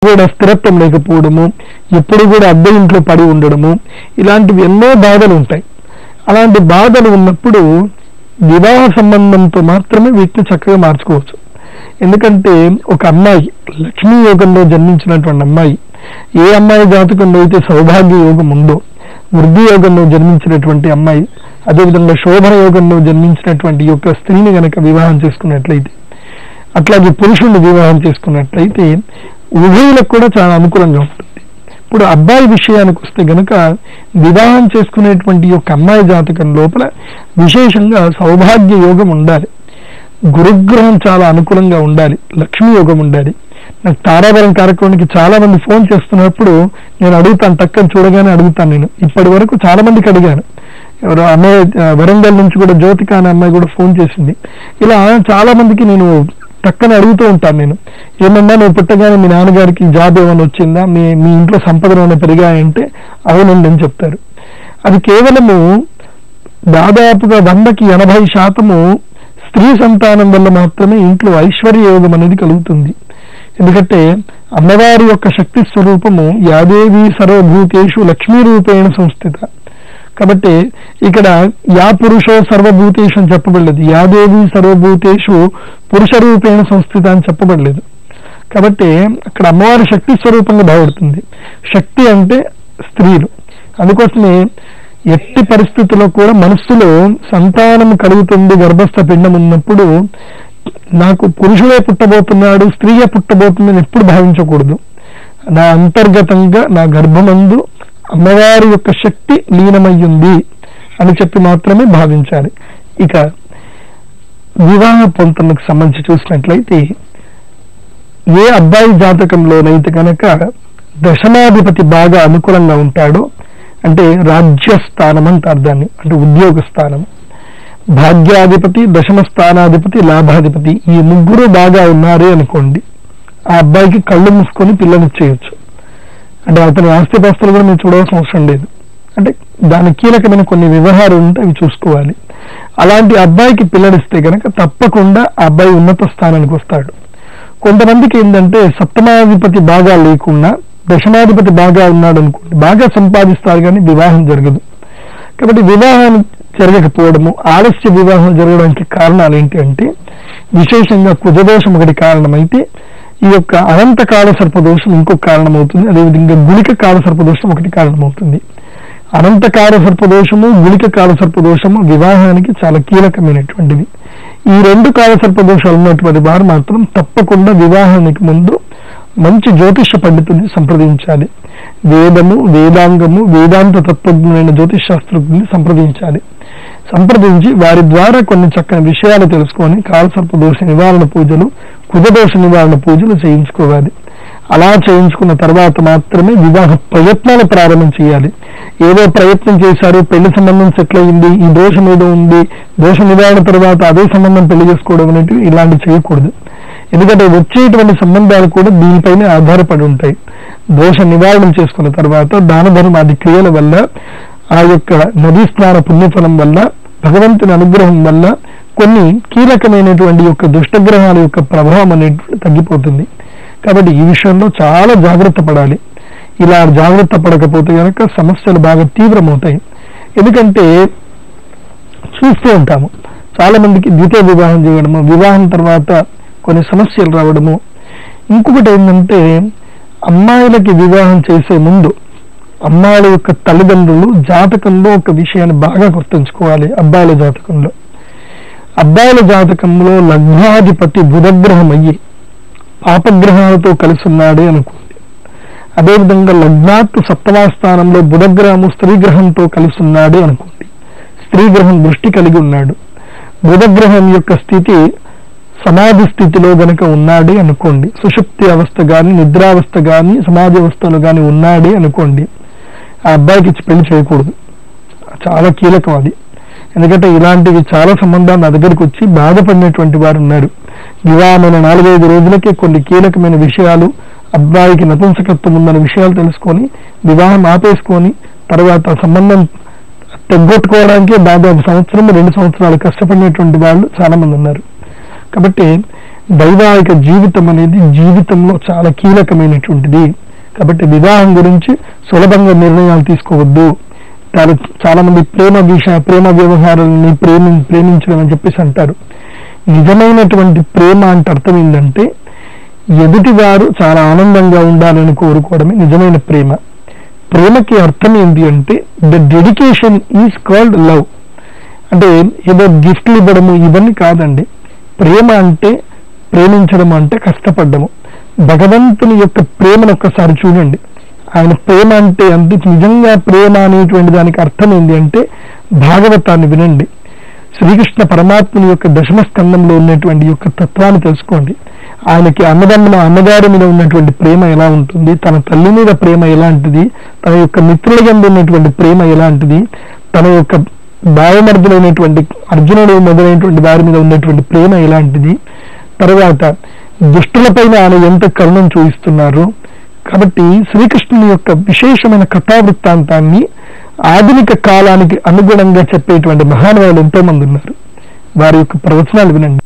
కూడా స్థిరత్వం లేకపోవడము, ఎప్పుడు కూడా అద్దె ఇంట్లో పడి ఉండడము, ఇలాంటివి ఎన్నో బాధలు ఉంటాయి. అలాంటి బాధలు ఉన్నప్పుడు వివాహ సంబంధంతో మాత్రమే వీటిని చక్కగా మార్చుకోవచ్చు. ఎందుకంటే ఒక అమ్మాయి లక్ష్మీ యోగంలో జన్మించినటువంటి అమ్మాయి, ఏ అమ్మాయి జాతకంలో అయితే సౌభాగ్య యోగం ఉందో, వృద్ధి యోగంలో జన్మించినటువంటి అమ్మాయి, అదేవిధంగా శోభన యోగంలో జన్మించినటువంటి యొక్క స్త్రీని గనక వివాహం చేసుకున్నట్లయితే, అట్లాగే పురుషుడిని వివాహం చేసుకున్నట్లయితే ఉభయులకు కూడా చాలా అనుకూలంగా ఉంటుంది. ఇప్పుడు అబ్బాయి విషయానికి వస్తే గనక వివాహం చేసుకునేటువంటి యొక్క అమ్మాయి జాతకం లోపల విశేషంగా సౌభాగ్య యోగం ఉండాలి, గురుగ్రహం చాలా అనుకూలంగా ఉండాలి, లక్ష్మీ యోగం ఉండాలి. నాకు తారాబలం కార్యక్రమానికి చాలా మంది ఫోన్ చేస్తున్నప్పుడు నేను అడుగుతాను, టక్కని చూడగానే అడుగుతాను. నేను ఇప్పటి వరకు చాలా మందికి అడిగాను. ఎవరో అమ్మాయి వరంగల్ నుంచి కూడా జ్యోతిక అనే అమ్మాయి కూడా ఫోన్ చేసింది. ఇలా చాలా మందికి నేను టక్కని అడుగుతూ ఉంటాను. నేను ఏమన్నా నువ్వు పుట్టగానే మీ నాన్నగారికి జాబ్ ఏమైనా వచ్చిందా, మీ ఇంట్లో సంపదలు ఏమైనా పెరిగాయంటే అవునండి అని చెప్తారు. అది కేవలము దాదాపుగా 100కి 80% స్త్రీ సంతానం వల్ల మాత్రమే ఇంట్లో ఐశ్వర్య యోగం అనేది కలుగుతుంది. ఎందుకంటే అమ్మవారి యొక్క శక్తి స్వరూపము యాదేవి సర్వభూతేషు లక్ష్మీ రూపేణ సంస్థిత. కాబట్టి ఇక్కడ యా పురుషో సర్వభూతేషు అని చెప్పబడలేదు, యాదేవి సర్వభూతేషు పురుష రూపేణ సంస్థిత అని చెప్పబడలేదు. కాబట్టి అక్కడ అమ్మవారి శక్తి స్వరూపంగా భావపడుతుంది. శక్తి అంటే స్త్రీలు. అందుకోసమే ఎట్టి పరిస్థితుల్లో కూడా మనస్సులో సంతానం కలుగుతుంది, గర్భస్థ పిండం ఉన్నప్పుడు నాకు పురుషుడే పుట్టబోతున్నాడు, స్త్రీయే పుట్టబోతుందని ఎప్పుడు భావించకూడదు. నా అంతర్గతంగా నా గర్భమందు అమ్మవారి యొక్క శక్తి లీనమయ్యింది అని చెప్పి మాత్రమే భావించాలి. ఇక వివాహ పొంతనకు సంబంధించి చూసినట్లయితే ఏ అబ్బాయి జాతకంలోనైతే కనుక దశమాధిపతి బాగా అనుకూలంగా ఉంటాడో, అంటే రాజ్యస్థానం అంటారు దాన్ని, అంటే ఉద్యోగ స్థానం, భాగ్యాధిపతి, దశమ స్థానాధిపతి, లాభాధిపతి, ఈ ముగ్గురు బాగా ఉన్నారే అనుకోండి, ఆ అబ్బాయికి కళ్ళు మూసుకొని పిల్లనిచ్చేయచ్చు. అంటే అతని ఆస్తిపాస్తులు కూడా మీరు చూడవలసిన అవసరం లేదు. అంటే దాని కీలకమైన కొన్ని వ్యవహారాలు ఉంటే అవి చూసుకోవాలి. అలాంటి అబ్బాయికి పిల్లనిస్తే కనుక తప్పకుండా ఆ అబ్బాయి ఉన్నత స్థానానికి వస్తాడు. కొంతమందికి ఏంటంటే సప్తమాధిపతి బాగా లేకుండా దశమాధిపతి బాగా ఉన్నాడు అనుకోండి, బాగా సంపాదిస్తారు కానీ వివాహం జరగదు. కాబట్టి వివాహం జరగకపోవడము, ఆలస్య వివాహం జరగడానికి కారణాలు ఏంటి అంటే విశేషంగా కుజదోషం ఒకటి కారణమైతే, ఈ యొక్క అనంత కాల సర్పదోషం ఇంకొక కారణమవుతుంది. అదేవిధంగా గుళిక కాల సర్పదోషం ఒకటి కారణమవుతుంది. అనంత కాల సర్పదోషము, గుళిక కాల సర్పదోషము వివాహానికి చాలా కీలకమైనటువంటివి. ఈ 2 కాల సర్పదోషాలు ఉన్నటువంటి వారు మాత్రం తప్పకుండా వివాహానికి ముందు మంచి జ్యోతిష పండితుల్ని సంప్రదించాలి. వేదము, వేదాంగము, వేదాంత తత్వజ్ఞులైన జ్యోతిష్ శాస్త్రజ్ఞుల్ని సంప్రదించాలి. సంప్రదించి వారి ద్వారా కొన్ని చక్కని విషయాలు తెలుసుకొని కాలసర్పదోష నివారణ పూజలు, కుజదోష నివారణ పూజలు చేయించుకోవాలి. అలా చేయించుకున్న తర్వాత మాత్రమే వివాహ ప్రయత్నాలు ప్రారంభం చేయాలి. ఏదో ప్రయత్నం చేశారు, పెళ్లి సంబంధం సెటిల్ అయింది, ఈ దోషం ఏదో ఉంది, దోష నివారణ తర్వాత అదే సంబంధం పెళ్లి చేసుకోవడం అనేటివి ఇలాంటివి చేయకూడదు. ఎందుకంటే వచ్చేటువంటి సంబంధాలు కూడా దీనిపైనే ఆధారపడి ఉంటాయి. దోష నివారణ చేసుకున్న తర్వాత దాన ధర్మాది క్రియల వల్ల, ఆ యొక్క నదీ స్నాన పుణ్యఫలం వల్ల, భగవంతుని అనుగ్రహం వల్ల కొన్ని కీలకమైనటువంటి యొక్క దుష్టగ్రహాల యొక్క ప్రభావం అనేది తగ్గిపోతుంది. కాబట్టి ఈ విషయంలో చాలా జాగ్రత్త పడాలి. ఇలా జాగ్రత్త పడకపోతే కనుక సమస్యలు బాగా తీవ్రమవుతాయి. ఎందుకంటే చూస్తూ ఉంటాము చాలా మందికి ద్వితీయ వివాహం చేయడము, వివాహం తర్వాత కొన్ని సమస్యలు రావడము. ఇంకొకటి ఏంటంటే అమ్మాయిలకి వివాహం చేసే ముందు అమ్మాయిల యొక్క తల్లిదండ్రులు జాతకంలో ఒక విషయాన్ని బాగా గుర్తుంచుకోవాలి. అబ్బాయిల జాతకంలో లగ్నాధిపతి బుధగ్రహం అయ్యి పాపగ్రహాలతో కలిసి ఉన్నాడే అనుకోండి, అదేవిధంగా లగ్నాత్తు 7వ స్థానంలో బుధగ్రహము స్త్రీగ్రహంతో కలిసి ఉన్నాడే అనుకోండి, స్త్రీగ్రహం దృష్టి కలిగి ఉన్నాడు, బుధగ్రహం యొక్క స్థితి సమాధి స్థితిలో గనక ఉన్నాడే అనుకోండి, సుషుప్తి అవస్థ కానీ నిద్రావస్థ కానీ సమాధి అవస్థలో కానీ ఉన్నాడే అనుకోండి, ఆ అబ్బాయికి ఇచ్చి పెళ్లి చేయకూడదు. చాలా కీలకం అది. ఎందుకంటే ఇలాంటివి చాలా సంబంధాలు నా దగ్గరికి వచ్చి బాధపడినటువంటి వారు ఉన్నారు. వివాహమైన 4-5 రోజులకే కొన్ని కీలకమైన విషయాలు, అబ్బాయికి నపుంసకత్వం ఉందన్న విషయాలు తెలుసుకొని వివాహం ఆపేసుకొని తర్వాత సంబంధం తెగొట్టుకోవడానికి దాదాపు 1-2 సంవత్సరాలు కష్టపడినటువంటి వాళ్ళు చాలా మంది ఉన్నారు. కాబట్టి వైవాహిక జీవితం అనేది జీవితంలో చాలా కీలకమైనటువంటిది. కాబట్టి వివాహం గురించి సులభంగా నిర్ణయాలు తీసుకోవద్దు. చాలా మంది ప్రేమ వ్యవహారాలని ప్రేమించడం అని చెప్పేసి అంటారు. నిజమైనటువంటి ప్రేమ అంటే అర్థం ఏంటంటే ఎదుటి వారు చాలా ఆనందంగా ఉండాలని కోరుకోవడమే నిజమైన ప్రేమ. ప్రేమకి అర్థం ఏంటి అంటే the dedication is called love. అంటే ఏదో గిఫ్ట్లు ఇవ్వడము ఇవన్నీ కాదండి. ప్రేమ అంటే ప్రేమించడం అంటే కష్టపడ్డము. భగవంతుని యొక్క ప్రేమను ఒక్కసారి చూడండి. ఆయన ప్రేమ అంటే నిజంగా ప్రేమ అనేటువంటి దానికి అర్థం ఏంటి అంటే భాగవతాన్ని వినండి. శ్రీకృష్ణ పరమాత్ముని యొక్క దశమ స్కందంలో ఉన్నటువంటి యొక్క తత్వాన్ని తెలుసుకోండి. ఆయనకి అన్నగారి మీద ఉన్నటువంటి ప్రేమ ఎలా ఉంటుంది, తన తల్లి మీద ప్రేమ ఎలాంటిది, తన యొక్క మిత్రుల యందు ఉన్నటువంటి ప్రేమ ఎలాంటిది, తన యొక్క భావమర్దులైనటువంటి అర్జునుడు మొదలైనటువంటి వారి మీద ఉన్నటువంటి ప్రేమ ఎలాంటిది, తర్వాత దుష్టులపైన ఆయన ఎంత కరుణను చూపిస్తున్నారు. కాబట్టి శ్రీకృష్ణుని యొక్క విశేషమైన కథావృత్తాంతాన్ని ఆధునిక కాలానికి అనుగుణంగా చెప్పేటువంటి మహానుభావులు ఎంతో మంది ఉన్నారు. వారి యొక్క ప్రవచనాలు వినండి.